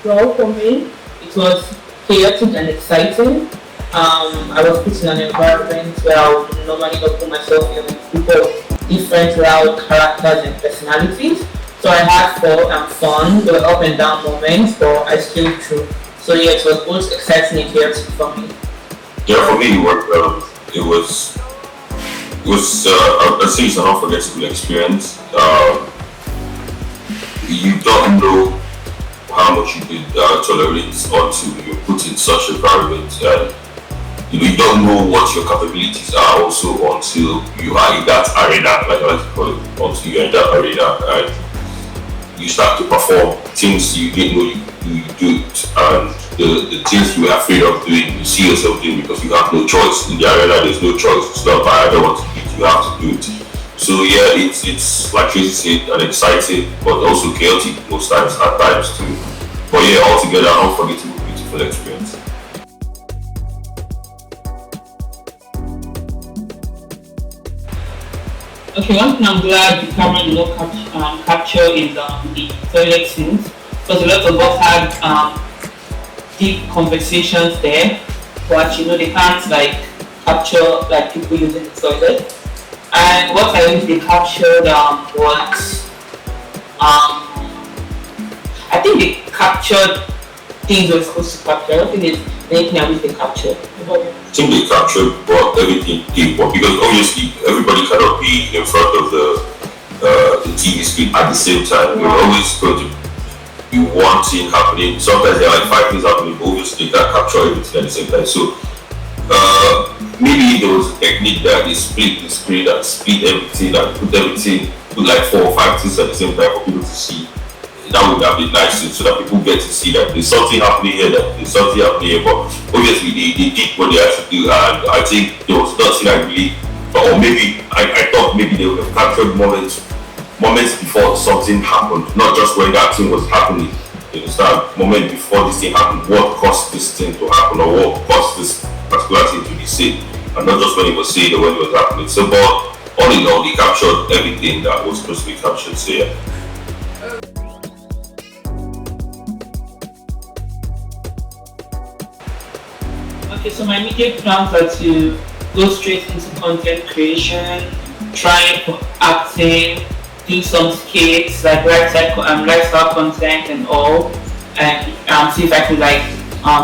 Well, for me, it was chaotic and exciting. I was put in an environment where I would normally not put myself in with people of different loud characters and personalities. So I had fun, there were up and down moments, but I stayed true. So yeah, it was both exciting and chaotic for me. Yeah, for me, it was a series of unforgettable experience. You don't know how much you could tolerate until you put in such environment, and you don't know what your capabilities are also until you are in that arena, like I like to call it, until you're in that arena and you start to perform things you didn't know you do it, and the things you were afraid of doing, you see yourself doing because you have no choice. In the arena, there's no choice. It's not by I don't want to do it, you have to do it. So yeah, it's like Tracy said, an exciting but also chaotic most times at times too. But yeah, altogether an unforgettable, beautiful experience. Okay, one thing I'm glad the camera did not capture is the toilet scenes, because a lot of us had deep conversations there, but they can't like capture like people using the toilet. And what I think they captured was I think they captured things they were supposed to capture. I don't think there's anything I wish they captured. I think they captured but everything deep, but because obviously everybody cannot be in front of the TV screen at the same time. You're always going to be one thing happening. Sometimes there are like five things happening, but obviously they can't capture everything at the same time. So maybe there was a technique that they split the screen and split everything and put like four or five things at the same time for people to see. That would have been nice so that people get to see that there's something happening here, that there's something happening here. But obviously they did what they had to do, and I think there was nothing I really, or maybe I thought maybe they would have captured moments before something happened, not just when that thing was happening. You understand? Moment before this thing happened, what caused this thing to happen, or what caused this particular thing to be said, and not just when it was said or when it was happening. So, but all in all, they captured everything that was supposed to be captured. So yeah. Okay, so my immediate plans are to go straight into content creation, try for acting, do some skits, like lifestyle content and all, and see if I can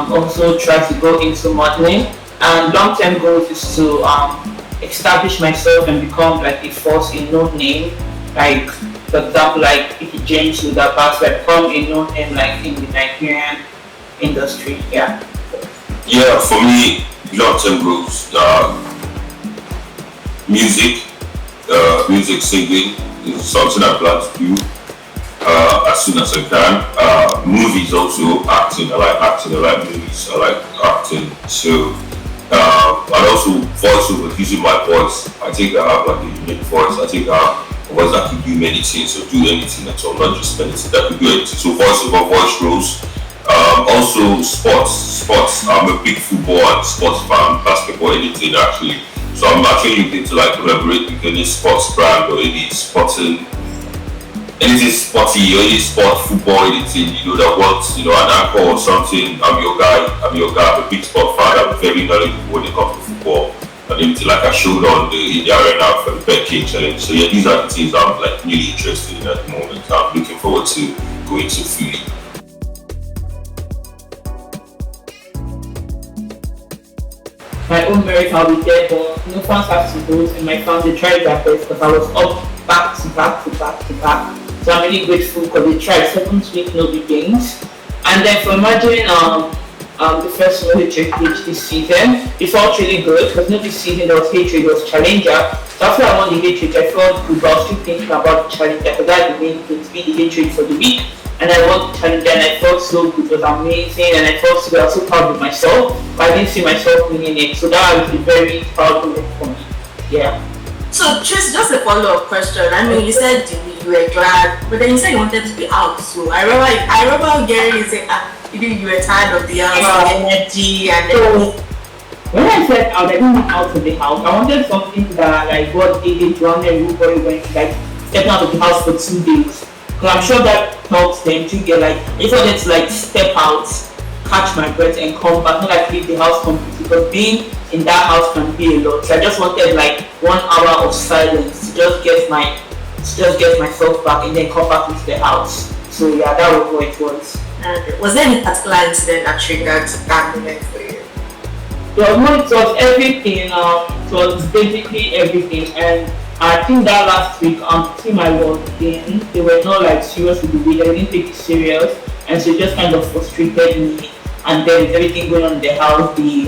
also try to go into modeling. And long-term goals is to establish myself and become like a force, a known name. Like for example, like if James would have passed, like become a known name like in the Nigerian industry. Yeah. Yeah, for me, long-term goals, music singing is something I plan to do as soon as I can. Movies also, acting. I like acting. I like movies. I like acting. So, and also voiceover, using my voice. I think I have like a unique voice. I think I have a voice that can do many things or do anything at all, not just anything that can do anything. So voiceover, voice roles. Also sports. I'm a big football and sports fan, basketball, anything actually. So I'm actually looking to like collaborate with any sports brand or any anything sporty or any sport, football, anything, that wants, an anchor or something. I'm your guy. I'm a big sport fan. I'm very knowledgeable when it comes to football. And anything like I showed on in the arena for the Bet King Challenge. So yeah, these are the things I'm like really interested in at the moment. I'm looking forward to going to Philly. My own merit, I'll be there, but no fans have to vote, and my fans, they tried their best because I was up back to back to back to back. So I'm really grateful because they tried 7th week, no big games. And then for imagining the first no HH this season, it felt really good because not this season there was HH, it was Challenger. So after I won the HH, I felt good, but I was still thinking about the Challenger because that's the main thing, to be the HH for the week. And I won the Challenger and I felt so good, it was amazing, and I felt so good, I was so proud of myself, but I didn't see myself winning it. So that was a very proud moment for me. Yeah. So Tracy, just a follow-up question. I mean, you said you were glad, but then you said you wanted to be out. So I remember Gary saying, you were tired of the house, the energy, and so when I said out, I didn't mean out of the house. I wanted something that like what they did, and everybody went like stepping out of the house for 2 days. Because I'm sure that helps them to get like, I just wanted to like step out, catch my breath and come back, not like leave the house completely, because being in that house can be a lot. So I just wanted like 1 hour of silence to just get myself back and then come back into the house. So yeah, that was what it was. And was there any particular incident that triggered that moment for you? It was everything. It was basically everything, and I think that last week, the team I was in, they were not like serious with the way. They didn't take it serious, and so it just kind of frustrated me. And then with everything going on in the house, the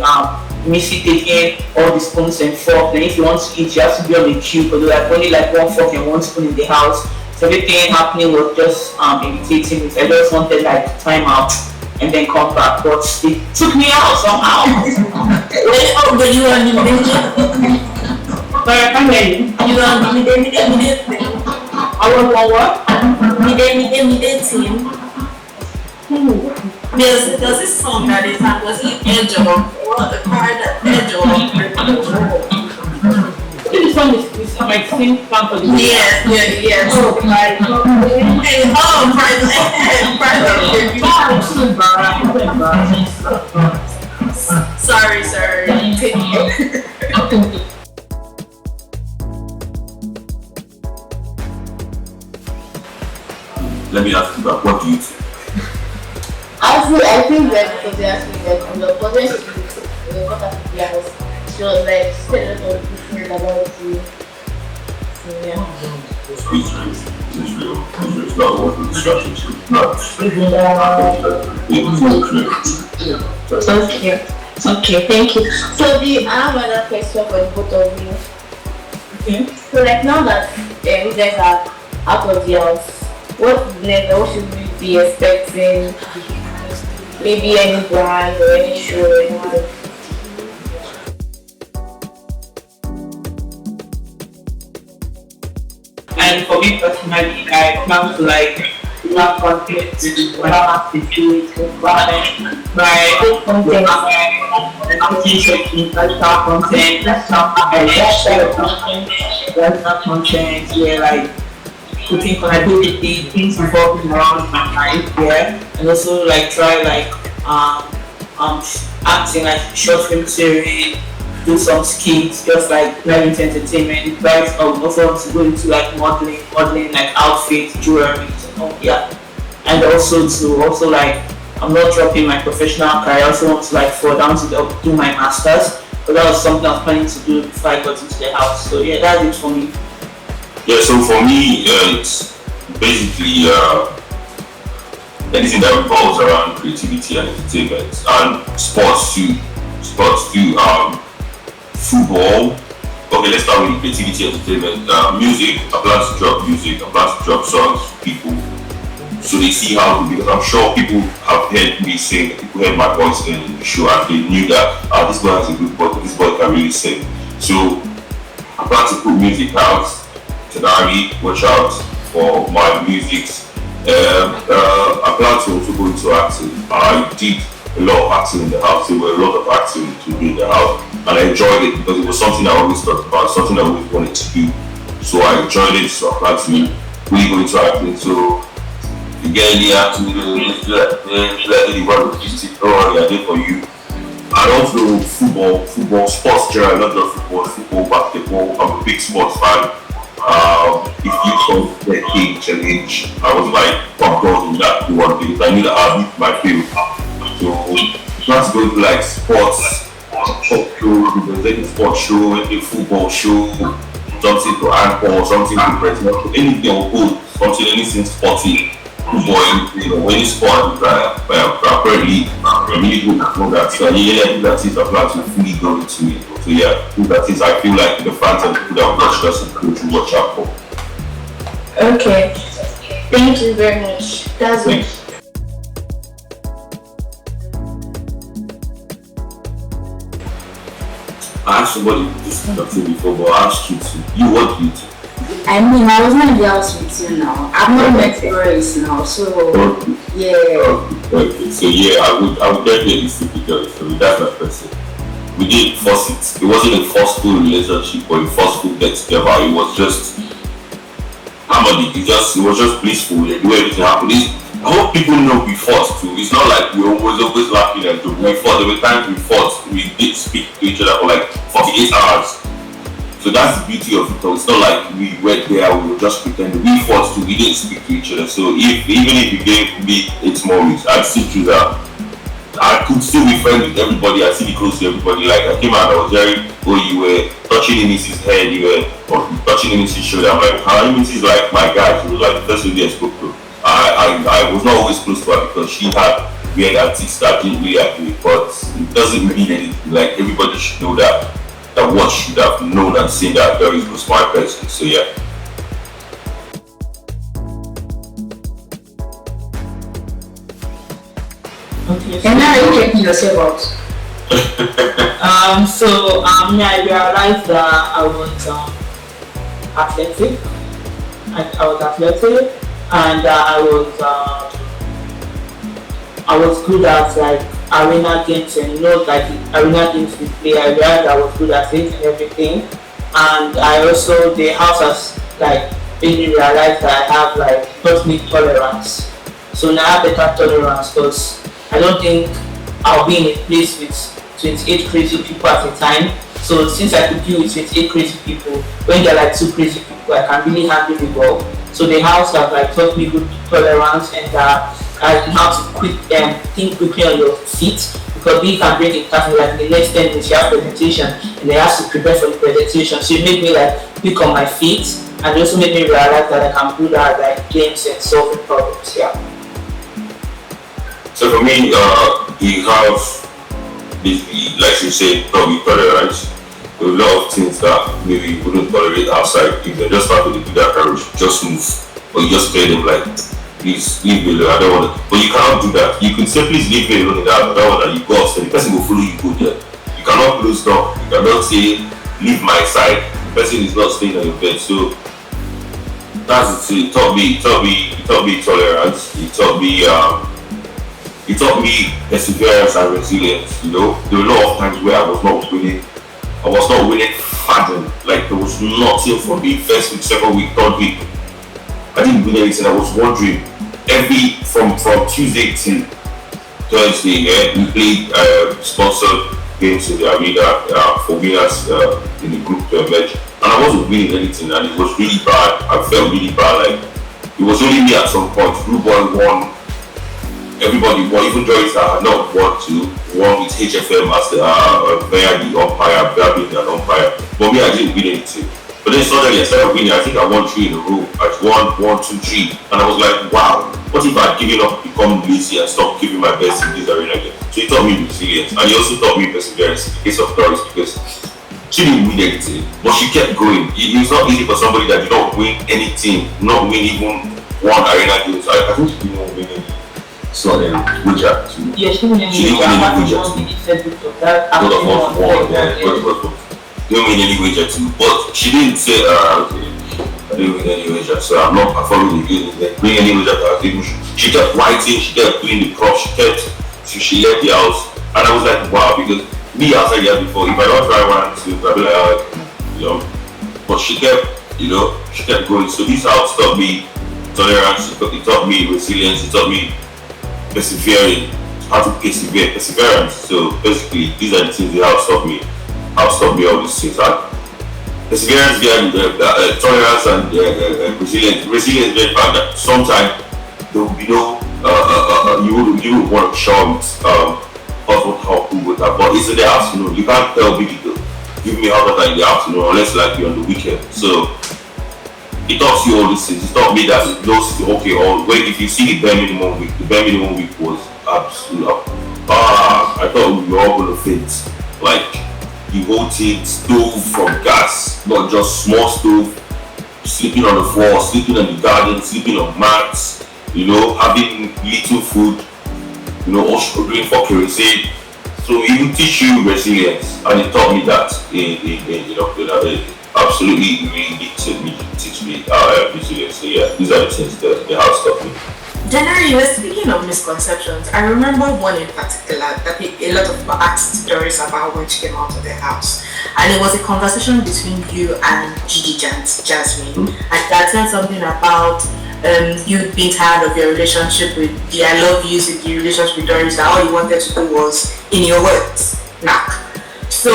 Missy taking all the spoons and forks. Then if you want to eat, you have to be on the queue because there's like only like 1 fork and 1 spoon in the house. So everything happening was just irritating me. So I just wanted like time out and then come back, but it took me out somehow. Oh, but you were on the Sorry, I can't hear you. You were on the I was on what? Mide team. There's this song that is like, was it Edge or the card Edge or This song is like sing for the yes. Oh my god. Hey, sorry. Let me ask you about what do you think? I think that because they asked me that on the project we got a few years, she was like, she said a lot of things about you. So yeah. It's not what the distraction to. Okay, thank you. So I have another question for the both of you. Okay. So like now that you guys are out of the house, what should we be expecting? Maybe any brand or any show or anything? And for me personally, I plan to like love content, what I have to do it, my own content, lifestyle content, lifestyle content, yeah, like putting connectivity, things revolving around my life, yeah, and also like try like acting like short film series, do some skits, just like live entertainment, but also want to go into like modeling like outfits, jewelry, and all, yeah. And also like I'm not dropping my professional career. I also want to like fall down to do my masters, but that was something I was planning to do before I got into the house. So yeah, that's it for me. Yeah, so for me, it's basically anything that revolves around creativity and entertainment and sports too. Football. Okay, let's start with creativity and entertainment. Music. I plan to drop music. I plan to drop songs to people, so they see how. Because I'm sure people have heard me sing. People heard my voice in the show, and they knew that this boy has a good voice. This boy can really sing. So I plan to put music out. Denari, watch out for my music. I plan to also go into acting. I did a lot of acting in the house. There were a lot of acting to do in the house, and I enjoyed it because it was something I always thought about, something I always wanted to do. So I enjoyed it. So I plan to really go into acting. So you get in the acting, let anyone just sit on I did for you. And also football, sports generally, not just football, basketball. I'm a big sports fan. If you come to the challenge, I was like, fuck God in that one because I knew that I'd be my field. So not going to like sports talk show, like a sports show, a football show, something to anchor, something to present, anything on good, anything sporty, football, any sport, apparently, I'm really good at that. So yeah, that is a plan to fully go into it. So yeah, that is I feel like the fans and people that watch us and people to watch out for. Okay. Thank you very much. That's it. I asked somebody this kind of thing before, but I asked you to. What do you think? I mean, I was not in the house with you now. I've not met Grace now, so okay. Yeah. Okay. So yeah, I would definitely stick with Grace. So that's my person. We didn't force it. It wasn't a forceful relationship or a forceful get together. It was just harmony. It was just blissful. The way everything happened. I hope people know we fought too. It's not like we always laughing and joking. We fought. There were times we fought. We did speak to each other for like 48 hours. So that's the beauty of it all. It's not like we went there, we were just pretending. We fought too. We didn't speak to each other. So even if you gave me 8 more weeks, I'd still choose that. I could still be friends with everybody. I'd still be close to everybody. Like I came out, I was very, you were touching Ini's head, you were touching Ini's shoulder. I'm like, Ini's is like my guy. She was like the first lady I spoke to. I was not always close to her because she had weird antics that I didn't really agree with, but it doesn't mean anything. Like everybody should know that what should have known and seen that Doris was my person. So yeah. Okay. And now are you checking yourself out? I realized that I was athletic. I was athletic, and I was good at like arena games, and like arena games we play. I realized I was good at it and everything, and I also the house has like made me realize that I have like cosmic tolerance. So now I have better tolerance because I don't think I'll be in a place with 28 crazy people at a time. So since I could deal with 28 crazy people, when there are like 2 crazy people, I can really handle the ball. So the house has like taught me good tolerance, and I know how to think quickly on your feet, because we can break it down like the next 10 minutes you have presentation and they have to prepare for the presentation. So it made me like quick on my feet, and it also made me realize that I can do that like games and solving problems. Yeah. So for me, you have basically, like you said, probably tolerance. There are a lot of things that maybe you wouldn't tolerate outside. If they just started to do that courage, just move. Or you just tell them like, please leave me alone, I don't want to. But you cannot do that. You can say, please leave me alone in that, I don't want that. You go upstairs, the person will follow you go there. You cannot close door. You cannot say, leave my side. The person is not staying on your bed. So that's it. It taught me tolerance. It taught me perseverance and resilience. There were a lot of times where I was not winning fathom. Like there was nothing for me. First week, second week, third week, I didn't win anything. I was wondering from Tuesday to Thursday. We played sponsored games in the arena for winners in the group to emerge, and I wasn't winning anything, and it was really bad. I felt really bad. Like it was only me at some point. Blue Boy won. Everybody won, even Joyce had not won with HFM as the umpire, being an umpire. But me, I didn't win anything. But then suddenly I started winning. I think I won 3 in a row. I won 1, 2, 3. And I was like, wow, what if I had given up, become lazy and stopped giving my best in this arena again? So he taught me resilience. And he also taught me perseverance in the case of Doris, because she didn't win anything, but she kept going. It's not easy for somebody that did not win anything, not win even one arena game. So I think she didn't win anything. So Ouija too. Yeah, she didn't win any Ouija too. God of War won, yeah. Didn't win any Ouija too. But she didn't say, okay, I didn't win any Ouija, so I'm not performing again. Win any Ouija to our table. She kept writing, she kept doing the props, she left the house. And I was like, wow, because me outside the house before, if I don't try 1 and 2, I'll be like, But she kept going. So this house taught me tolerance, it taught me resilience, it taught me persevering, how to persevere, perseverance. So basically, these are the things the house taught me. House taught me all these things. Perseverance, tolerance, and resilience. Resilience, very fact that sometimes there will be no, you would want to shout how cool with that, but it's in the afternoon. You can't tell Biggie to give me hot water in the afternoon unless like you're on the weekend. So it taught you all these things. It taught me that if you see the bare minimum week was absolute. I thought we were all gonna fit. Like the whole thing, stove from gas, not just small stove, sleeping on the floor, sleeping in the garden, sleeping on mats, having little food, also doing for kerosene. So it will teach you resilience, and it taught me that absolutely really teach me resilience. So yeah, these are the things that the house taught me. Denari, you were speaking of misconceptions. I remember one in particular that a lot of people asked Doris about when she came out of the house. And it was a conversation between you and Gigi Jasmine. And that said something about you being tired of your relationship with the I love yous with the relationship with Doris, that all you wanted to do was, in your words, knock. So,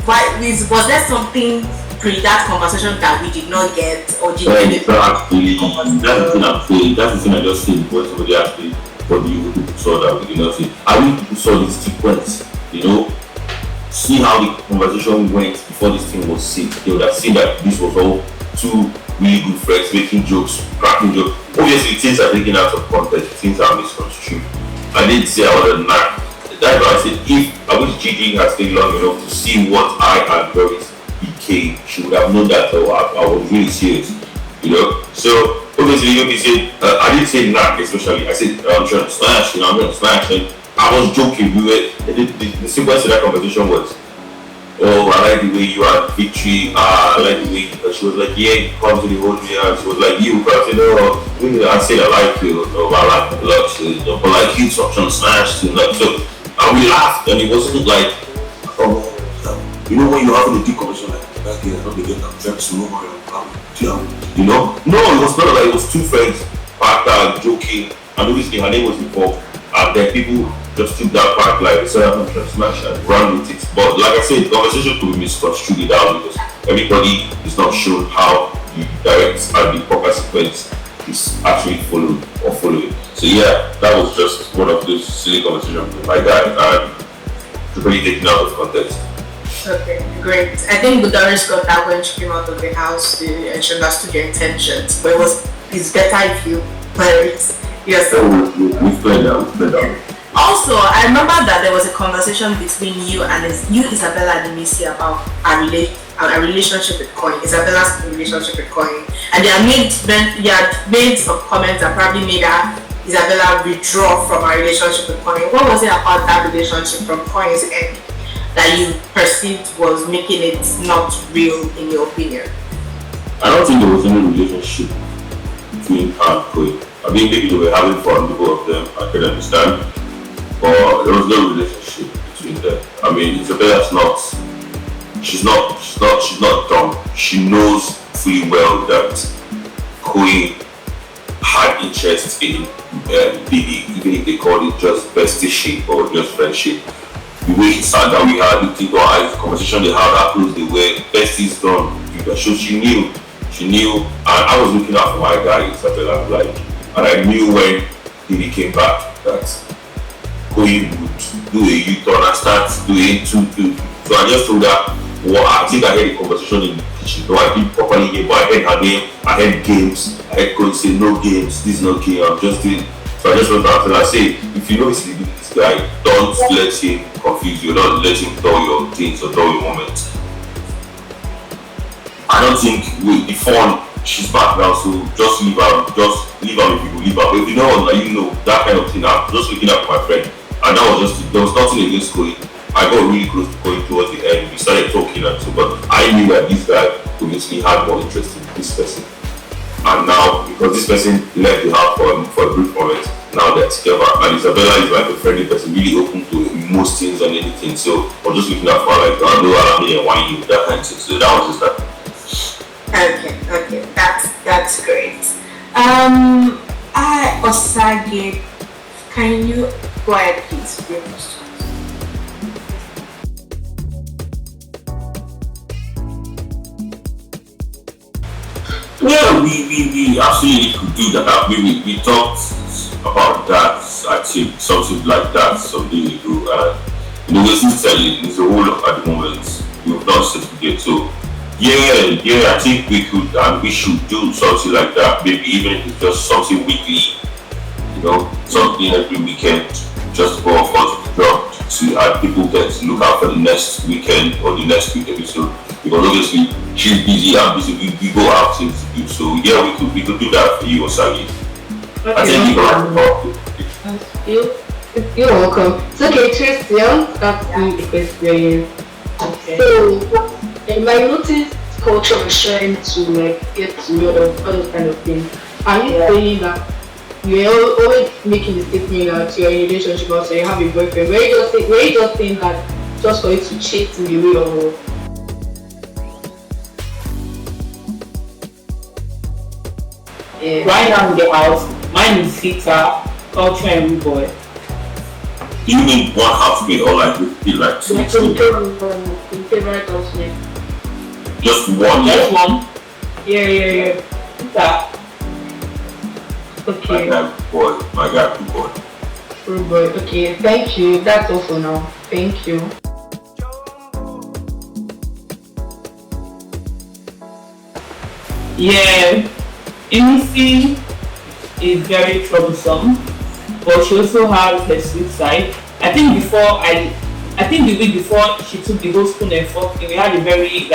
was there something pre that conversation that we did not get, or did It's not actually, that's the thing I'm saying, that's the thing I just said before somebody asked me, what do you people saw that we did not see? I think people saw the sequence, see how the conversation went before this thing was said. They would have seen that this was all two really good friends making jokes, cracking jokes. Obviously, things are taken out of context, things are misconstrued. I didn't say I was a nerd. That's why I said, if I wish Gigi has stayed long enough to see what I and Doris became, she would have known that I was really serious, So obviously, you said I didn't say knock especially. I said I'm trying to smash, I'm trying to smash, and I was joking. The sequence of that conversation was, oh, I like the way you are Victory. I like the way she was like, yeah, you come to the whole day, and she was like, you. I said, no, I said I like you. No, I like the love, but like you, so I'm trying to smash, like so. And we laughed, and it wasn't like, oh. When you're having a deep conversation like that girl, not the girl, I'm trying to know her, No, it was not like it was two friends back joking, and obviously her name was involved, and then people just took that part like, so I'm trying to smash and run with it. But like I said, the conversation could be misconstrued out because everybody is not sure how the direct and the proper sequence is actually followed or following. So yeah, that was just one of those silly conversations with my guy, and totally taken out of context. Okay, great. I think Doris got that when she came out of the house and she understood your intentions. But it's better if you play it yourself. We've played that. Also, I remember that there was a conversation between you, Isabella, and Missy about our relationship with Coin. Isabella's relationship with Coin. And you had made some comments that probably made Isabella withdraw from our relationship with Coin. What was it about that relationship from Coin's end that you perceived was making it not real in your opinion? I don't think there was any relationship between her and Chloe. I mean, maybe they were having fun, the both of them, I can understand, but there was no relationship between them. I mean, Isabella's she's not dumb. She knows fully well that Chloe had interest in BB, even if they called it just bestie or just friendship. The way he sat down, we had looked into our eyes, the conversation they had, how close they were, besties done. So she knew, and I was looking out for my guy, Isabella, and I knew when he came back that Chloe would do a U-turn and start doing 2-2. So I just told her, I think I heard the conversation in the kitchen. No, I didn't properly hear, but I heard her name, I heard games, I heard Chloe say, no games, this is not game, I'm just doing. So I just went out and I say, if you know he's leaving this guy, don't let him confuse you, don't let him dull your things or dull your moments. I don't think with the phone, she's back now, so just leave her if you leave her. But if you know that kind of thing, I'm just looking at my friend, and that was just, there was nothing against Chloe. I got really close to going towards the end, we started talking and so, but I knew that this guy obviously had more interest in this person. And now, because this person left the house for a brief moment, now they're together. And Isabella is like a friendly person, really open to most things and anything. So I'm just looking at her like, oh, no, I mean, why you, that kind of thing. So that was just that. Okay, that's great. Osage, can you go ahead, please, with your questions? Yeah, we absolutely could do that. We talked about that, I think, something like that some days ago. We're still selling, it's a whole lot at the moment. We've not certificate. So, I think we could and we should do something like that. Maybe even if it's just something weekly, something every weekend, just for us to drop to have people get to look out for the next weekend or the next week episode. Because obviously she's busy, I'm busy, we go out things to do. So yeah, we could do that for you, Osagi. Okay, I think you're welcome. So okay, Tracy, that's the question. Okay. So I noticed culture is trying to get to know all those kind of things. Are you saying that you're always making the statement that you're in a relationship or so you have a boyfriend? Were you just saying that just for you to chase him away or? Yeah. Right now in the house, mine is Sita, culture and rude boy. Do you mean one housemate or like would be like two? Favorite housemate. Just one, Just one. Yeah. Sita. Okay. My guy, good boy. Rude boy. Okay, thank you. That's all for now. Thank you. Yeah. Emisi is very troublesome, but she also has her sweet side. I think the week before she took the whole spoon and fork thing, we had a very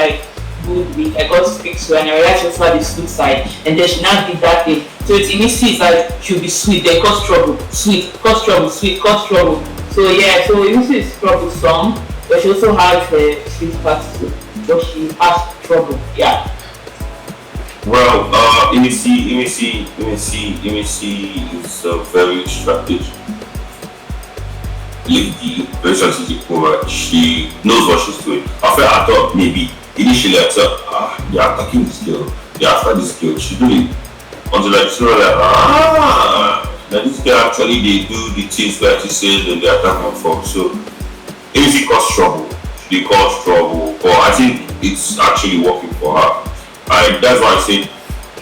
good week. I got to speak to her and I realized she also had the sweet side, and then she now did that thing. So it's Emisi is like she'll be sweet, then cause trouble, sweet, cause trouble, sweet, cause trouble. So yeah, so Emisi is troublesome, but she also has her sweet part too. But she has trouble, yeah. Well, Emisi is a very strategic lady, very strategic woman. She knows what she's doing. I thought maybe initially I thought, they're attacking this girl, they're after this girl. She's doing it until I just realized, now this girl actually they do the things that she says and they attack her for. So Emisi caused trouble. She caused trouble, but I think it's actually working for her. That's why I said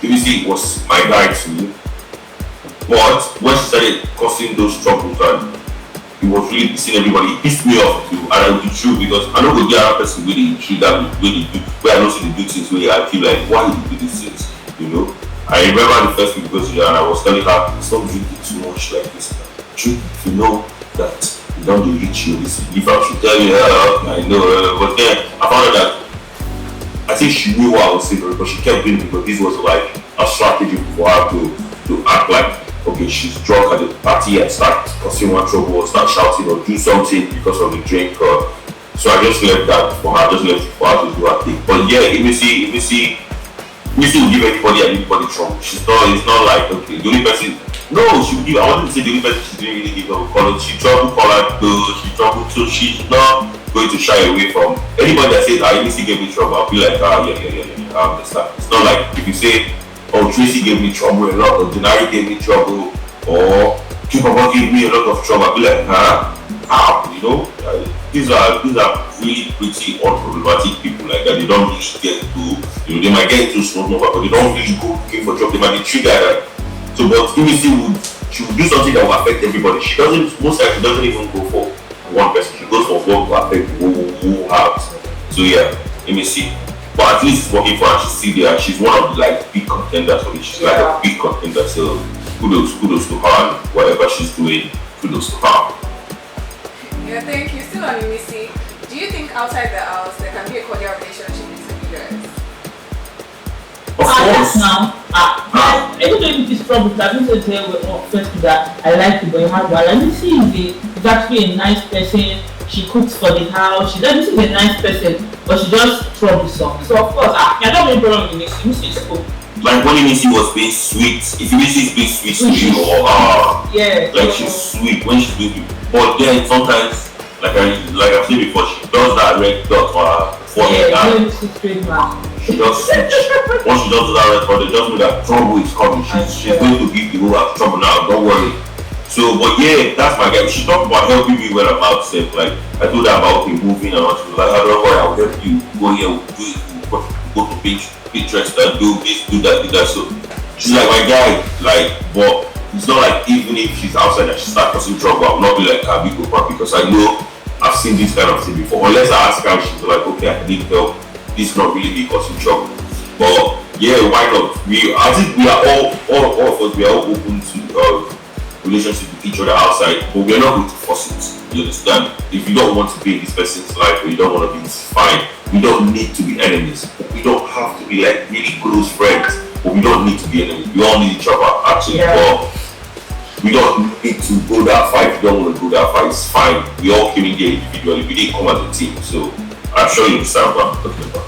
BBC was my guide to me. But when she started causing those troubles and it was really pissing everybody, it pissed me off too. And I would be true because I know the other person where they trigger me, where I know they do things where I feel like why you do these things, you know. I remember the first week because and I was telling her, stop drinking too much like this. Drink if you know that you don't reach you. If I should tell you, I know, but then I found out that I think she knew what I was saying, but she kept doing it because this was like a strategy for her to act like, okay, she's drunk at the party and start causing one trouble or start shouting or do something because of the drink. So I just left that for her, just left it for her to do her thing. But yeah, Emisi will give anybody and anybody trouble. It's not like, okay, the only person, no, she will give, I wanted to say the only person she didn't really give her a call. She trouble caller though, she trouble too, she's not going to shy away from anybody that says, Emisi gave me trouble. I'll be like, yeah, I understand. It's not like if you say, oh, Tracy gave me trouble a lot, or Denari gave me trouble, or Kipapa gave me a lot of trouble. I'll be like, how? You know, these are really pretty unproblematic people like that. They don't really get to, you know, they might get into smoke, but they don't really go looking for trouble. They might be triggered. So, but Emisi she would do something that will affect everybody. Most times she doesn't even go for one person. She goes for what will affect who house. So yeah, Emisi. But at least it's working for her. She's still there. She's one of the big contenders for it. She's like a big contender. So kudos to her and whatever she's doing, kudos to her. Yeah, thank you. Still on Emisi. Do you think outside the house there can be a cordial relationship between you guys? Of course. Now, I don't know if it's trouble. I don't say first that I like to go hard. But Emisi is actually a nice person. She cooks for the house. She's a nice person, but she just troublesome. So of course, I don't have any problem with Emisi. Is cool. Like when Emisi was being sweet, if Emisi is being sweet to you, or she's sweet when she's doing it. But then sometimes, like I've said before, she does that red dot on her forehead. She just switch. Once she does that red dot, they just know that trouble is coming. She's going to give the whole house trouble now. Don't worry. So, but yeah, that's my guy. She talked about helping me when I'm upset. Like, I told her about me moving and all. She was like, I don't worry, I'll help you. Go here, go to Pinterest and do this, do that. So, she's like my guy. But it's not like even if she's outside and she starts causing trouble, I'll not be like, I'll be go back because I know I've seen this kind of thing before. Unless I ask her, she's like, okay, I need help. This not really be causing trouble. But yeah, why not? I think we are all of us, we are all open to relationship with each other outside, but we're not going to force it. You understand? If you don't want to be in this person's life or you don't want to be, it's fine. We don't need to be enemies. We don't have to be like really close friends, but we don't need to be enemies. We all need each other actually. But we don't need to go that fight. We don't want to go that fight. It's fine. We all came in there individually. We didn't come as a team. So I'm sure you understand what I'm talking about.